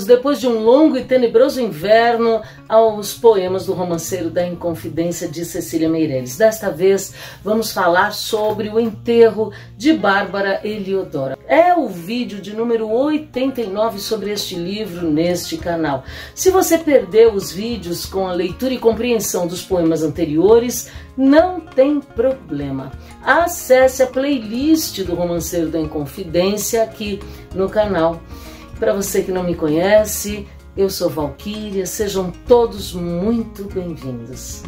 Chegamos, depois de um longo e tenebroso inverno, aos poemas do romanceiro da Inconfidência de Cecília Meirelles. Desta vez vamos falar sobre o enterro de Bárbara Eliodora. É o vídeo de número 89 sobre este livro neste canal. Se você perdeu os vídeos com a leitura e compreensão dos poemas anteriores, não tem problema. Acesse a playlist do romanceiro da Inconfidência aqui no canal. Para você que não me conhece, eu sou Valquíria, sejam todos muito bem-vindos.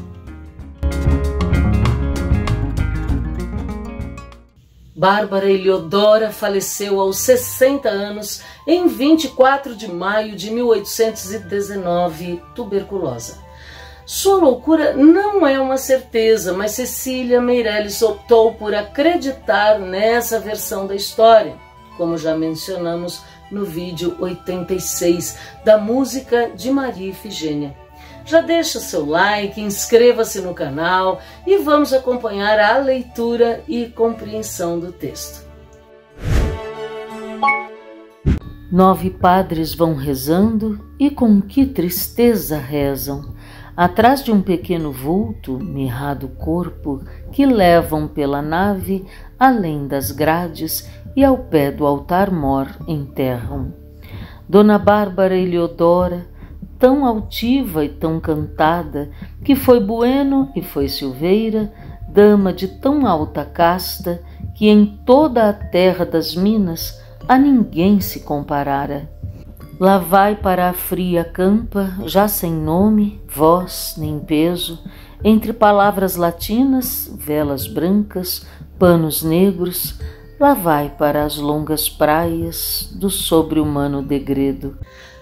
Bárbara Eliodora faleceu aos 60 anos em 24 de maio de 1819, tuberculosa. Sua loucura não é uma certeza, mas Cecília Meirelles optou por acreditar nessa versão da história, como já mencionamos no vídeo 86 da música de Maria Ifigênia. Já deixa seu like, inscreva-se no canal e vamos acompanhar a leitura e compreensão do texto. 9 padres vão rezando e com que tristeza rezam, atrás de um pequeno vulto, mirrado corpo, que levam pela nave, além das grades, e ao pé do altar-mor enterram. Dona Bárbara Eliodora, tão altiva e tão cantada, que foi Bueno e foi Silveira, dama de tão alta casta, que em toda a terra das Minas a ninguém se comparara. Lá vai para a fria campa, já sem nome, voz nem peso, entre palavras latinas, velas brancas, panos negros, lá vai para as longas praias do sobre-humano degredo.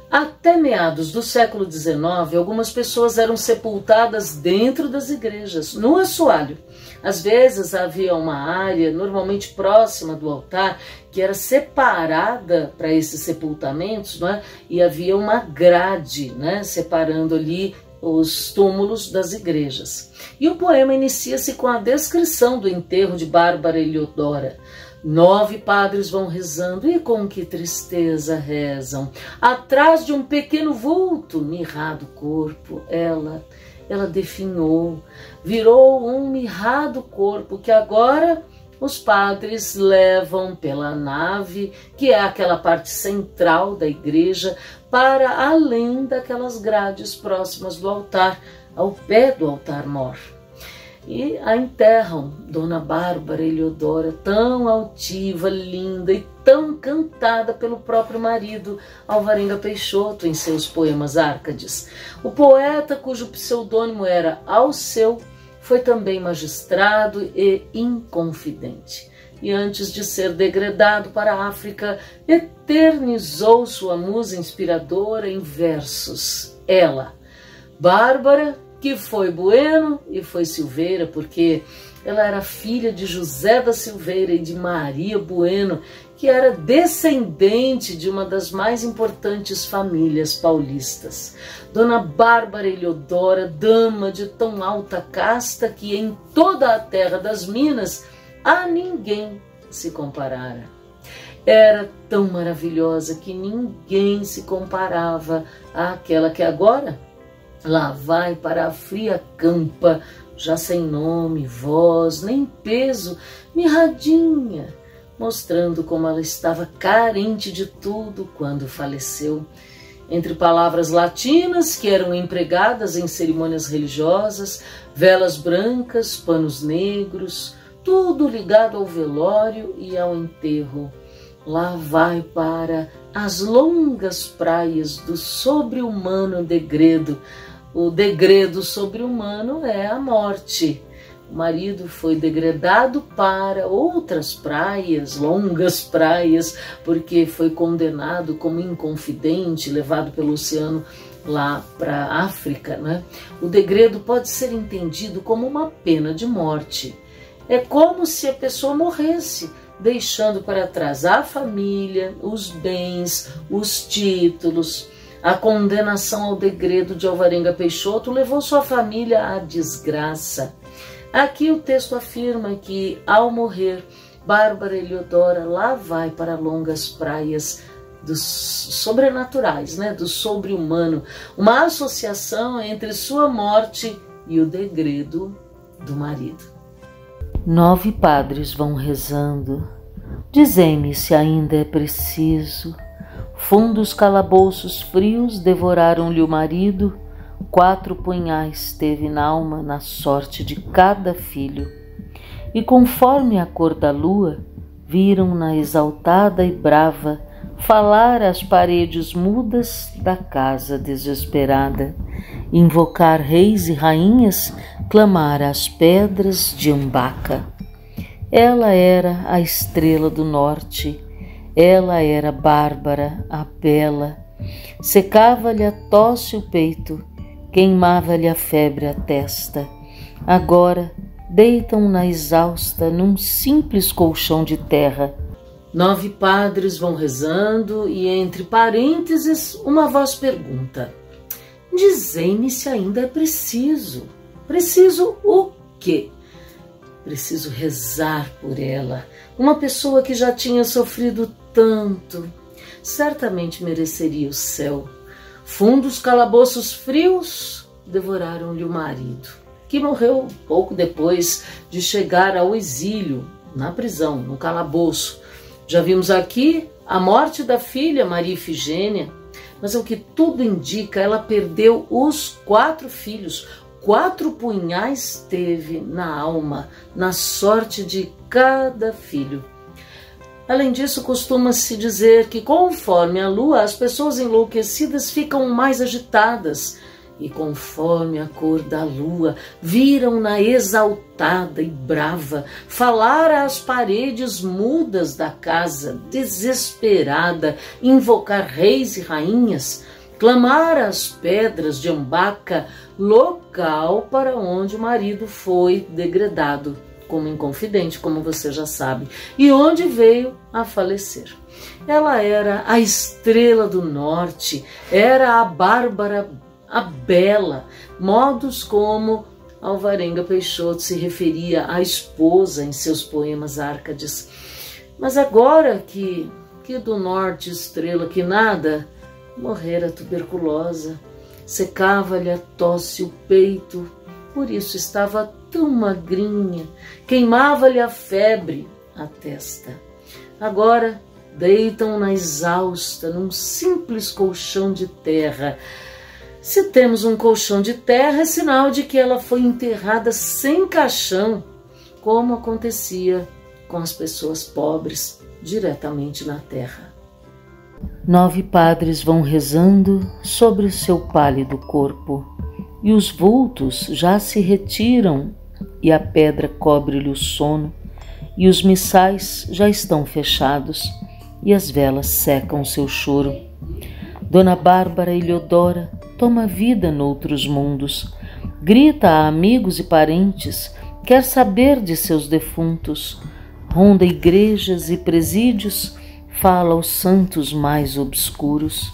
Até meados do século XIX, algumas pessoas eram sepultadas dentro das igrejas, no assoalho. Às vezes havia uma área, normalmente próxima do altar, que era separada para esses sepultamentos, não é? E havia uma grade, né, separando ali os túmulos das igrejas. E o poema inicia-se com a descrição do enterro de Bárbara Eliodora. 9 padres vão rezando e com que tristeza rezam. Atrás de um pequeno vulto, mirrado corpo, ela definhou, virou um mirrado corpo que agora os padres levam pela nave, que é aquela parte central da igreja, para além daquelas grades próximas do altar, ao pé do altar-mor. E a enterram, Dona Bárbara Eliodora, tão altiva, linda e tão cantada pelo próprio marido, Alvarenga Peixoto, em seus poemas Árcades. O poeta, cujo pseudônimo era Alceu, foi também magistrado e inconfidente. E antes de ser degradado para a África, eternizou sua musa inspiradora em versos. Ela, Bárbara, que foi Bueno e foi Silveira, porque ela era filha de José da Silveira e de Maria Bueno, que era descendente de uma das mais importantes famílias paulistas. Dona Bárbara Eliodora, dama de tão alta casta que em toda a terra das Minas a ninguém se comparara. Era tão maravilhosa que ninguém se comparava àquela que agora lá vai para a fria campa, já sem nome, voz, nem peso, mirradinha, mostrando como ela estava carente de tudo quando faleceu. Entre palavras latinas que eram empregadas em cerimônias religiosas, velas brancas, panos negros, tudo ligado ao velório e ao enterro. Lá vai para as longas praias do sobre-humano degredo. O degredo sobre-humano é a morte. O marido foi degradado para outras praias, longas praias, porque foi condenado como inconfidente, levado pelo oceano lá para a África, né? O degredo pode ser entendido como uma pena de morte. É como se a pessoa morresse, deixando para trás a família, os bens, os títulos. A condenação ao degredo de Alvarenga Peixoto levou sua família à desgraça. Aqui o texto afirma que, ao morrer, Bárbara Eliodora lá vai para longas praias dos sobrenaturais, né, do sobre-humano, uma associação entre sua morte e o degredo do marido. 9 padres vão rezando, dizei-me se ainda é preciso. Fundos calabouços frios devoraram-lhe o marido, 4 punhais teve n'alma na sorte de cada filho. E conforme a cor da lua, viram-na exaltada e brava falar às paredes mudas da casa desesperada, invocar reis e rainhas, clamar às pedras de Ambaca. Ela era a estrela do norte, ela era Bárbara, a bela, secava-lhe a tosse o peito, queimava-lhe a febre a testa. Agora deitam-na exausta num simples colchão de terra. 9 padres vão rezando e, entre parênteses, uma voz pergunta: dizei-me se ainda é preciso. Preciso o quê? Preciso rezar por ela. Uma pessoa que já tinha sofrido tanto, certamente mereceria o céu. Fundos calabouços frios devoraram-lhe o marido, que morreu pouco depois de chegar ao exílio, na prisão, no calabouço. Já vimos aqui a morte da filha Maria Ifigênia, mas o que tudo indica, ela perdeu os 4 filhos. 4 punhais teve na alma, na sorte de cada filho. Além disso, costuma-se dizer que conforme a lua, as pessoas enlouquecidas ficam mais agitadas, e conforme a cor da lua, viram-na exaltada e brava falar às paredes mudas da casa, desesperada, invocar reis e rainhas, clamar às pedras de Ambaca, local para onde o marido foi degradado como inconfidente, como você já sabe, e onde veio a falecer. Ela era a estrela do norte, era a Bárbara, a bela, modos como Alvarenga Peixoto se referia à esposa em seus poemas Árcades. Mas agora que do norte estrela que nada, morrera tuberculosa, secava-lhe a tosse o peito, por isso estava tão magrinha, queimava-lhe a febre a testa. Agora deitam-na exausta num simples colchão de terra. Se temos um colchão de terra, é sinal de que ela foi enterrada sem caixão, como acontecia com as pessoas pobres, diretamente na terra. 9 padres vão rezando sobre o seu pálido corpo, e os vultos já se retiram, e a pedra cobre-lhe o sono, e os missais já estão fechados, e as velas secam seu choro. Dona Bárbara Eliodora toma vida noutros mundos, grita a amigos e parentes, quer saber de seus defuntos, ronda igrejas e presídios, fala aos santos mais obscuros.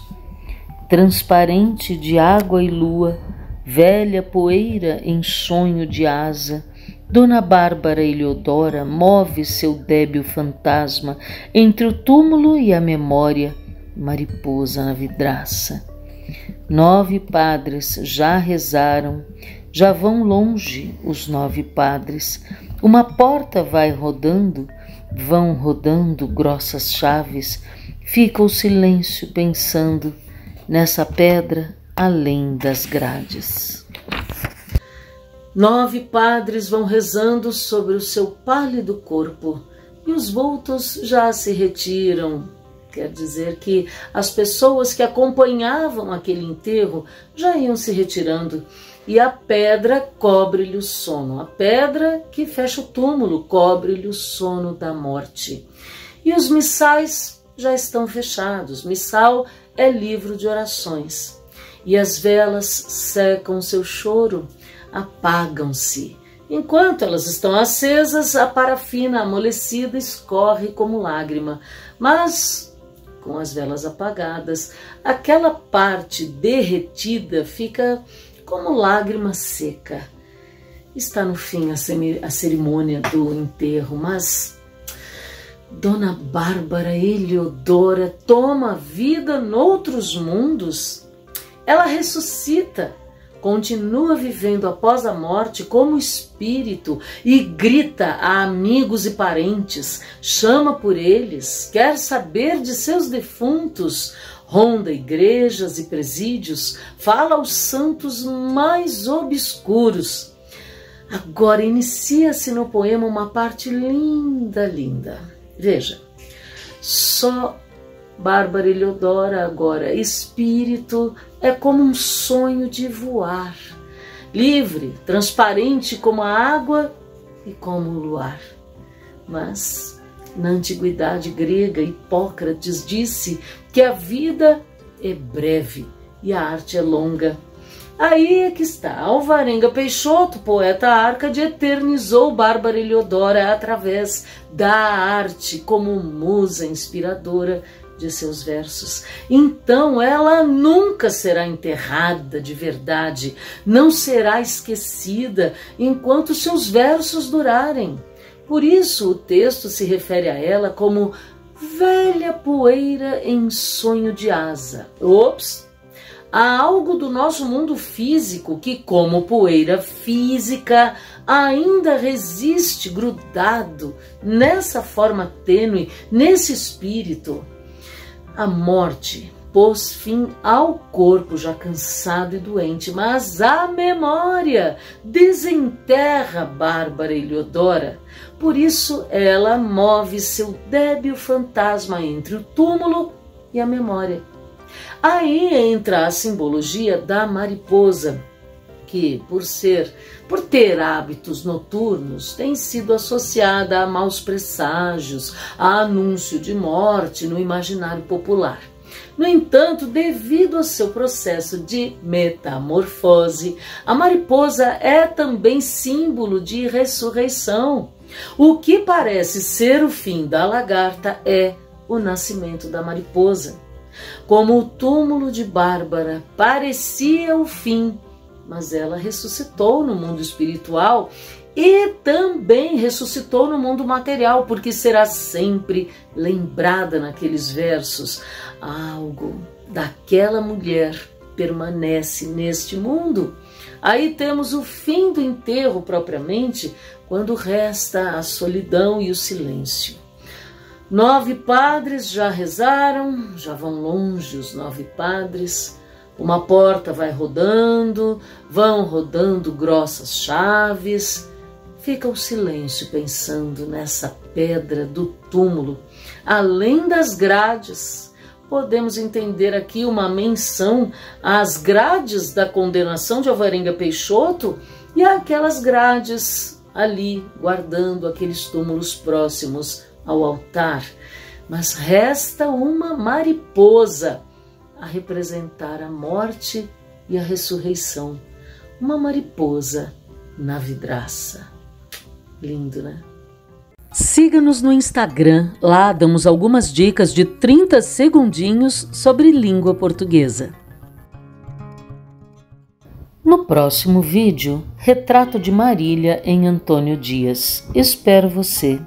Transparente de água e lua, velha poeira em sonho de asa, Dona Bárbara Eliodora move seu débil fantasma entre o túmulo e a memória, mariposa na vidraça. 9 padres já rezaram, já vão longe os 9 padres. Uma porta vai rodando, vão rodando grossas chaves, fica o silêncio pensando nessa pedra além das grades. 9 padres vão rezando sobre o seu pálido corpo e os vultos já se retiram. Quer dizer que as pessoas que acompanhavam aquele enterro já iam se retirando e a pedra cobre-lhe o sono. A pedra que fecha o túmulo cobre-lhe o sono da morte. E os missais já estão fechados. Missal é livro de orações. E as velas secam seu choro, apagam-se. Enquanto elas estão acesas, a parafina amolecida escorre como lágrima. Mas, com as velas apagadas, aquela parte derretida fica como lágrima seca. Está no fim a cerimônia do enterro, mas Dona Bárbara Heliodora toma vida noutros mundos. Ela ressuscita, continua vivendo após a morte como espírito e grita a amigos e parentes, chama por eles, quer saber de seus defuntos, ronda igrejas e presídios, fala aos santos mais obscuros. Agora inicia-se no poema uma parte linda, linda. Veja, só Bárbara Heliodora agora, espírito, é como um sonho de voar, livre, transparente como a água e como o luar. Mas, na antiguidade grega, Hipócrates disse que a vida é breve e a arte é longa. Aí é que está, Alvarenga Peixoto, poeta Árcade, eternizou Bárbara Heliodora através da arte como musa inspiradora de seus versos. Então ela nunca será enterrada de verdade, não será esquecida enquanto seus versos durarem. Por isso o texto se refere a ela como velha poeira em sonho de asa. Ops! Há algo do nosso mundo físico que, como poeira física, ainda resiste grudado nessa forma tênue, nesse espírito. A morte pôs fim ao corpo já cansado e doente, mas a memória desenterra Bárbara Heliodora. Por isso ela move seu débil fantasma entre o túmulo e a memória. Aí entra a simbologia da mariposa, que, por ter hábitos noturnos, tem sido associada a maus presságios, a anúncio de morte no imaginário popular. No entanto, devido ao seu processo de metamorfose, a mariposa é também símbolo de ressurreição. O que parece ser o fim da lagarta é o nascimento da mariposa. Como o túmulo de Bárbara parecia o fim, mas ela ressuscitou no mundo espiritual e também ressuscitou no mundo material, porque será sempre lembrada naqueles versos. Algo daquela mulher permanece neste mundo. Aí temos o fim do enterro propriamente, quando resta a solidão e o silêncio. 9 padres já rezaram, já vão longe os 9 padres. Uma porta vai rodando, vão rodando grossas chaves. Fica o silêncio pensando nessa pedra do túmulo. Além das grades, podemos entender aqui uma menção às grades da condenação de Alvarenga Peixoto e àquelas grades ali guardando aqueles túmulos próximos ao altar, mas resta uma mariposa a representar a morte e a ressurreição. Uma mariposa na vidraça. Lindo, né? Siga-nos no Instagram, lá damos algumas dicas de 30 segundinhos sobre língua portuguesa. No próximo vídeo, retrato de Marília em Antônio Dias. Espero você!